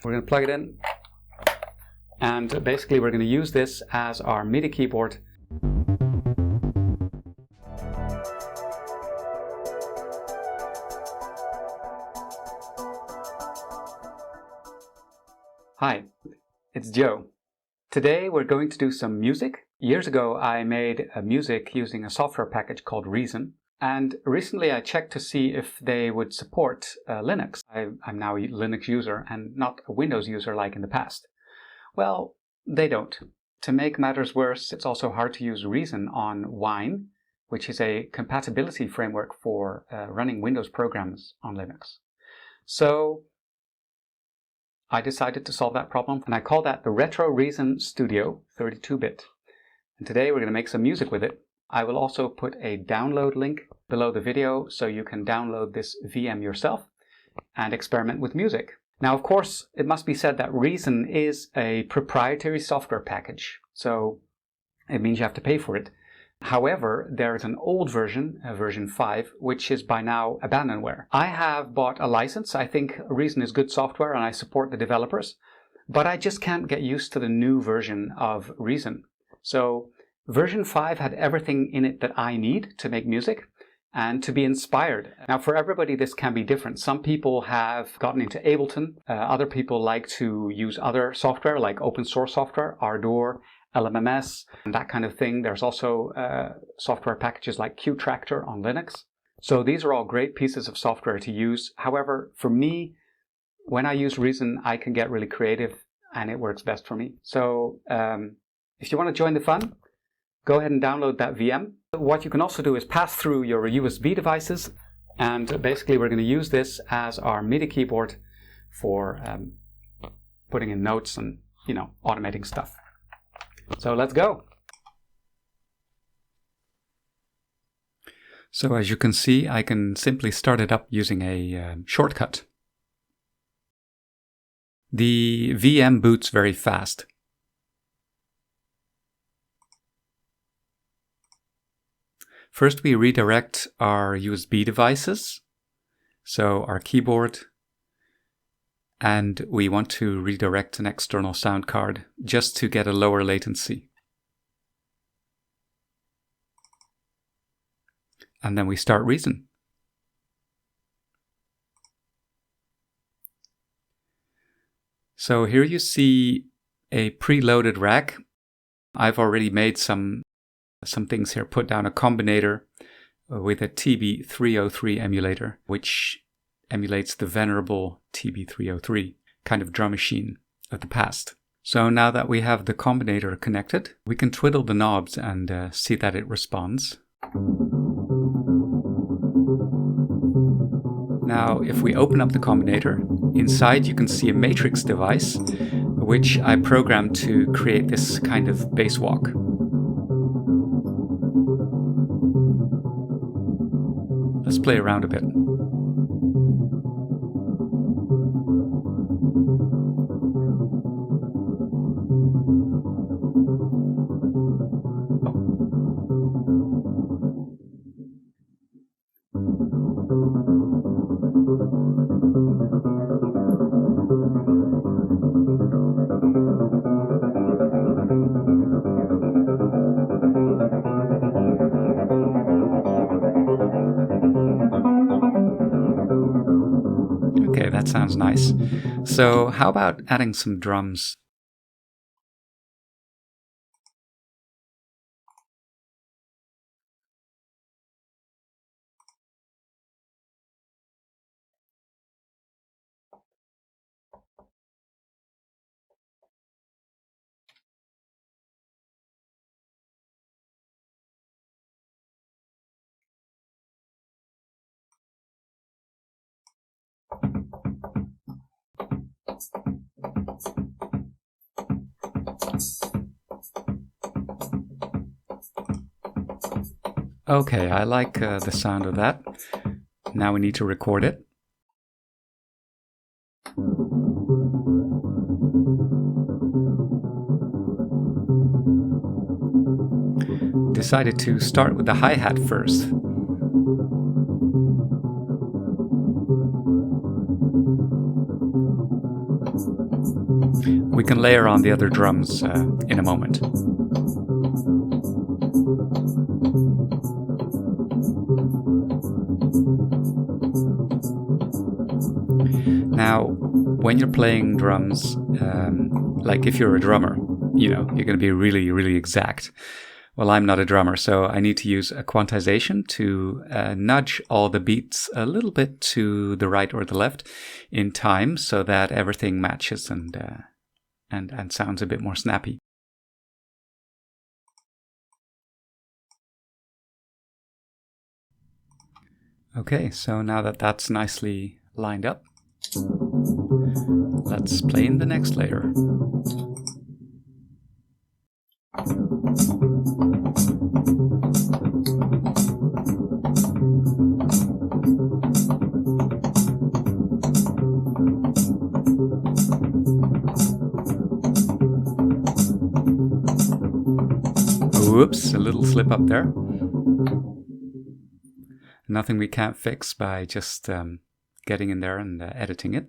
We're going to plug it in, and basically we're going to use this as our MIDI keyboard. Hi, it's Joe. Today we're going to do some music. Years ago I made music using a software package called Reason, and recently I checked to see if they would support Linux. I'm now a Linux user and not a Windows user like in the past. Well, they don't. To make matters worse, it's also hard to use Reason on Wine, which is a compatibility framework for running Windows programs on Linux. So I decided to solve that problem, and I call that the Retro Reason Studio 32-bit. And today we're going to make some music with it. I will also put a download link below the video so you can download this VM yourself and experiment with music. Now, of course, it must be said that Reason is a proprietary software package, so it means you have to pay for it. However, there is an old version, version 5, which is by now abandonware. I have bought a license. I think Reason is good software and I support the developers, but I just can't get used to the new version of Reason. So version 5 had everything in it that I need to make music and to be inspired. Now, for everybody, this can be different. Some people have gotten into Ableton. Other people like to use other software like open source software, Ardor, LMMS, and that kind of thing. There's also software packages like Qtractor on Linux. So these are all great pieces of software to use. However, for me, when I use Reason, I can get really creative and it works best for me. So if you want to join the fun, go ahead and download that VM. What you can also do is pass through your USB devices, and basically we're going to use this as our MIDI keyboard for putting in notes and, automating stuff. So let's go. So as you can see, I can simply start it up using a shortcut. The VM boots very fast. First, we redirect our USB devices, so our keyboard, and we want to redirect an external sound card just to get a lower latency. And then we start Reason. So here you see a preloaded rack. I've already made some things here, put down a combinator with a TB303 emulator, which emulates the venerable TB303 kind of drum machine of the past. So now that we have the combinator connected, we can twiddle the knobs and see that it responds. Now, if we open up the combinator, inside you can see a matrix device, which I programmed to create this kind of bass walk. Let's play around a bit. Okay, that sounds nice. So how about adding some drums? Okay, I like the sound of that. Now we need to record it. Decided to start with the hi-hat first. We can layer on the other drums in a moment. Now, when you're playing drums, like if you're a drummer, you know, you're going to be really, really exact. Well, I'm not a drummer, so I need to use a quantization to nudge all the beats a little bit to the right or the left in time so that everything matches and sounds a bit more snappy. Okay, so now that that's nicely lined up, let's play in the next layer. Whoops, a little slip up there. Nothing we can't fix by just getting in there and editing it.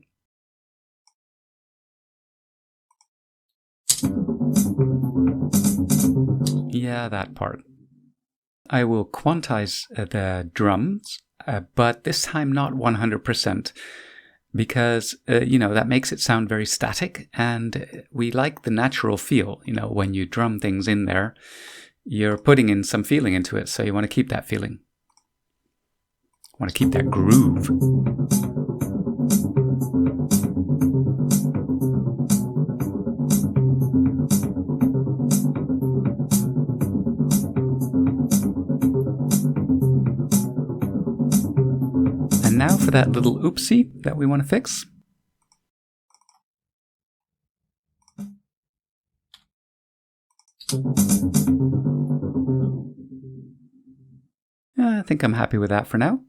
Yeah, that part. I will quantize the drums, but this time not 100%, because, you know, that makes it sound very static, and we like the natural feel. You know, when you drum things in there, you're putting in some feeling into it, so you want to keep that feeling. Want to keep that groove. And now for that little oopsie that we want to fix. I think I'm happy with that for now.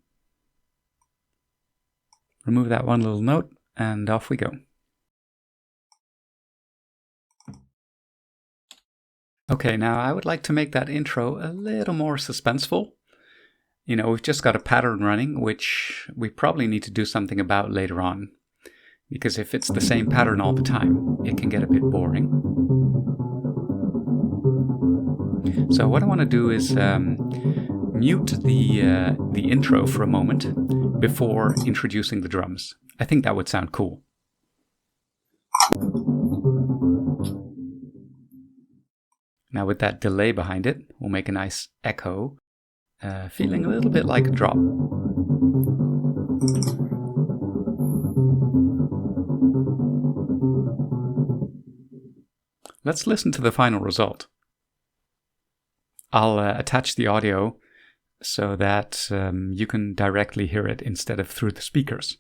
Remove that one little note, and off we go. Okay, now I would like to make that intro a little more suspenseful. You know, we've just got a pattern running, which we probably need to do something about later on. Because if it's the same pattern all the time, it can get a bit boring. So what I want to do is mute the intro for a moment before introducing the drums. I think that would sound cool. Now with that delay behind it, we'll make a nice echo, feeling a little bit like a drop. Let's listen to the final result. I'll attach the audio so that you can directly hear it instead of through the speakers.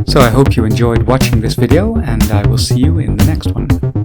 So I hope you enjoyed watching this video, and I will see you in the next one.